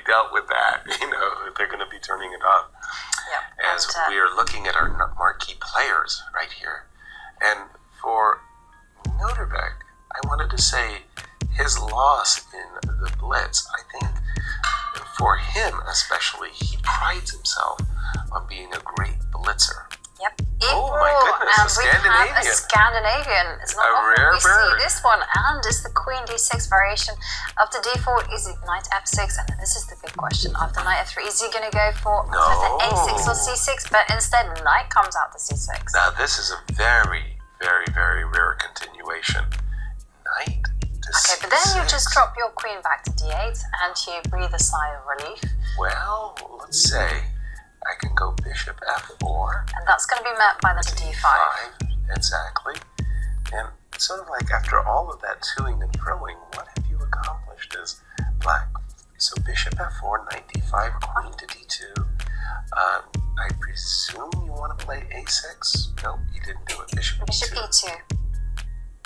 dealt with that. They're going to be turning it off. Yeah. As we are looking at our marquee players right here. And for Nodirbek, I wanted to say his loss in the Blitz, I think for him especially, he prides himself on being a great blitzer. Yep. Oh my goodness, and we have a Scandinavian. It's not often rare we bird. see this one, and it's the Queen D6 variation. After D4 is it Knight F6, and this is the big question. After Knight F3, is he going to go for A6 or C6? But instead, Knight comes out to C6. Now this is a very, very, very rare continuation. Knight to C6. But then you just drop your Queen back to D8, and you breathe a sigh of relief. Well, let's say I can go Bishop F4. And that's going to be met by the D5. Exactly. And sort of like after all of that toing and froing, what have you accomplished as black? So Bishop F4, Knight D5, Queen to D2. I presume you want to play A6? Nope, you didn't do it. Bishop E2.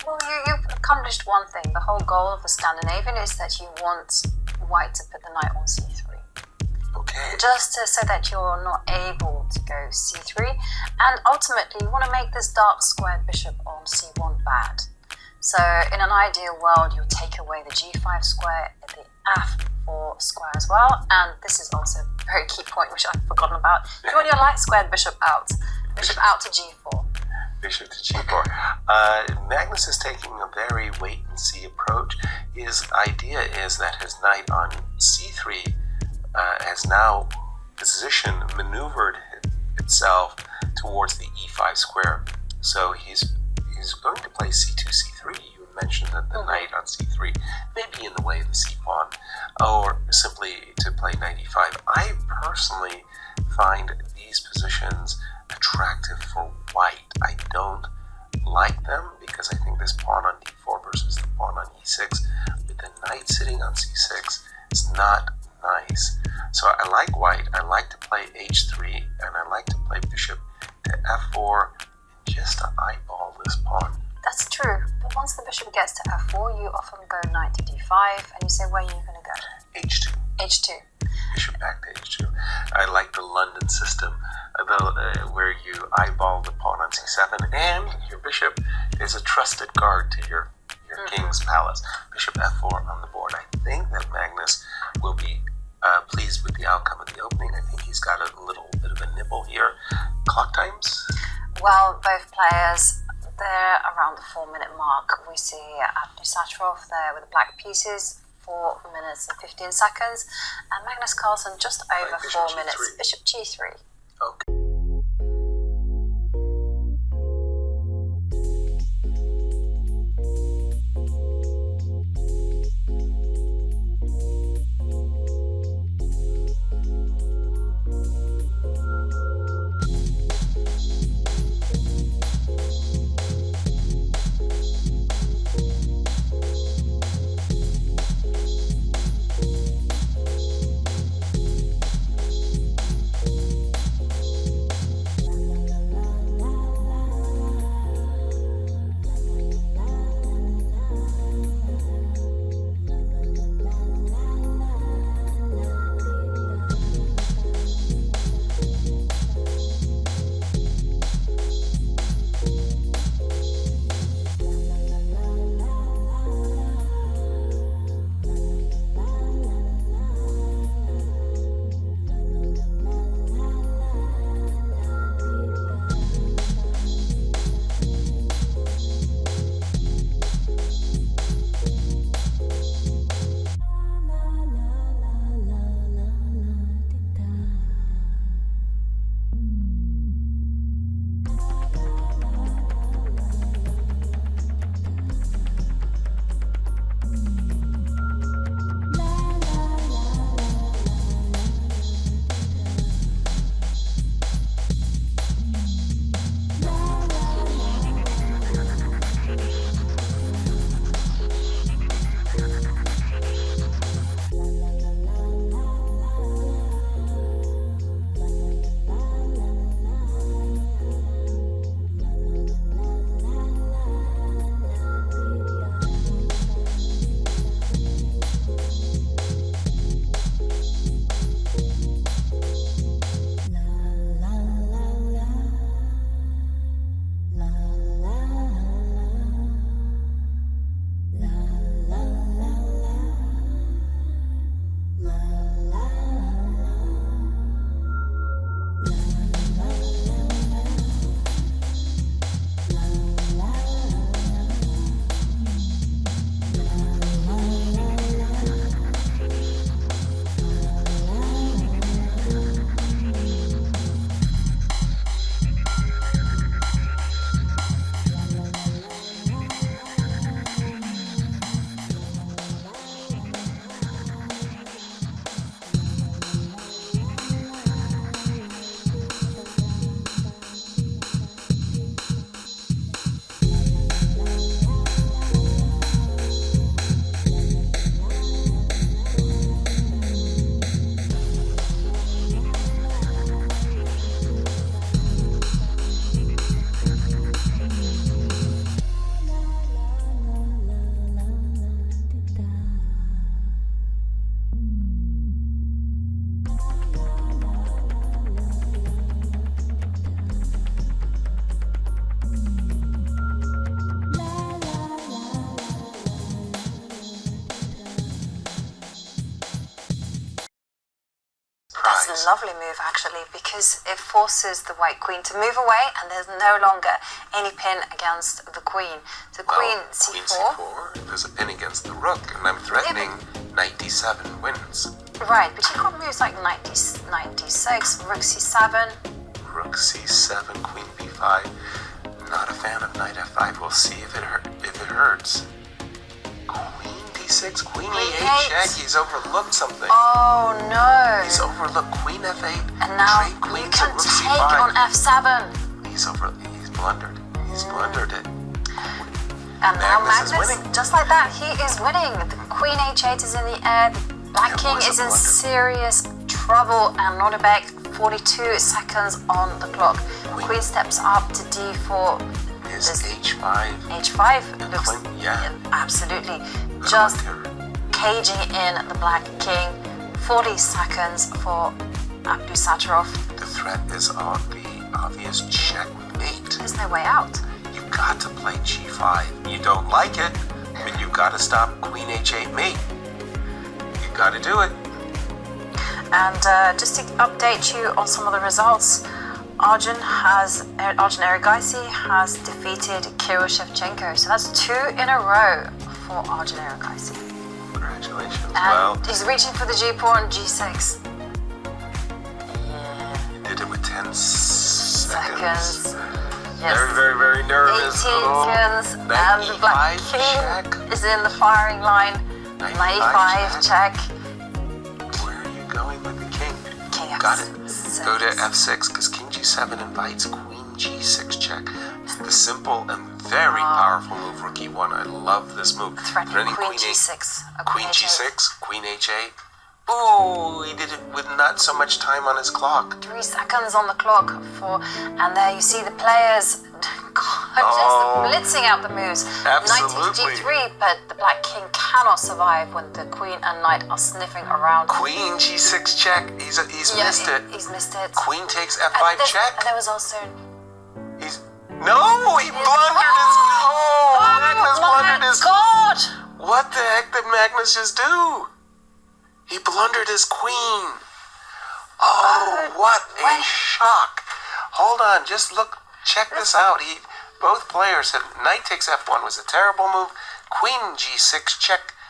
Well, you've accomplished one thing. The whole goal of a Scandinavian is that you want white to put the knight on C3. Okay. Just so that you're not able to go C3, and ultimately you want to make this dark squared bishop on C1 bad. So in an ideal world, you'll take away the G5 square, the F4 square as well, and this is also a very key point which I've forgotten about. You want your light squared bishop out to G4. Bishop to G4. Magnus is taking a very wait-and-see approach. His idea is that his knight on C3 has now maneuvered itself towards the E5 square. So he's going to play C2, C3. You mentioned that the knight on C3 may be in the way of the C pawn, or simply to play knight E5. I personally find these positions attractive for white. I don't like them because I think this pawn on D4 versus the pawn on E6 with the knight sitting on C6 is not nice. So I like white. I like to play H3 and I like to play bishop to F4 and just to eyeball this pawn. That's true, but once the bishop gets to F4, you often go knight to D5 and you say, where are you going to go? H2. H2. Bishop back to H2. I like the London system where you eyeball the pawn on C7 and your bishop is a trusted guard to your king's palace. Bishop F4 on the board. I think that Magnus will be pleased with the outcome of the opening. I think he's got a little bit of a nibble here. Clock times? Well, both players, they're around the 4-minute mark. We see Abdusattorov there with the black pieces, 4 minutes and 15 seconds, and Magnus Carlsen just over 4 minutes. G3. Bishop G3. Okay. a lovely move actually, because it forces the white queen to move away, and there's no longer any pin against the queen. So queen Queen c4. c4. There's a pin against the rook, and I'm threatening knight d7 wins. Right, but you got moves like knight d6, rook c7. Rook c7, queen b5. Not a fan of knight f5. We'll see if it hurts. Queen d6, queen e8 check. He's overlooked something. Oh no! He's overlooked queen f8. And now trade queen you to can rook take c5. on f7. He's blundered. He's blundered it. And now Magnus is Magnus, winning. just like that, he is winning. The queen h8 is in the air. The black king was a is in blunder. serious trouble, and Nodirbek 42 seconds on the clock. Queen steps up to d4. Is h5. h5 looks absolutely just caging in the black king. 40 seconds for Abdusattorov. The threat is on the obvious checkmate. There's no way out. You've got to play g5. You don't like it, but you've got to stop queen h8 mate. You've got to do it. And just to update you on some of the results, Arjun Erigaisi has defeated Kirill Shevchenko. So that's 2 in a row for Arjun Erigaisi. Congratulations. And Well, he's reaching for the g pawn, g6. you did it with 10 seconds. Yes. Very, very, very nervous. 18 seconds, and the black E5 king check. is in the firing line. Knight Knight e5 e5 check. Where are you going with the king? King Got it. f6. Go to f6 because king g7 invites queen g6 check. The simple and very powerful move, rook e1. I love this move. Threatening queen g6. Queen g6, queen h8. Ooh, he did it with not so much time on his clock. 3 seconds on the clock and there you see the players just blitzing out the moves. Absolutely. Knight g3, but the black king cannot survive when the queen and knight are sniffing around. Queen g6 check. He's missed it. He's missed it. Queen takes f5 check. And there was also He blundered his. Oh, Magnus blundered his. God! What the heck did Magnus just do? He blundered his queen. Oh, what a shock. Hold on, just look, check this out. Both players have, knight takes f1 was a terrible move. Queen g6 check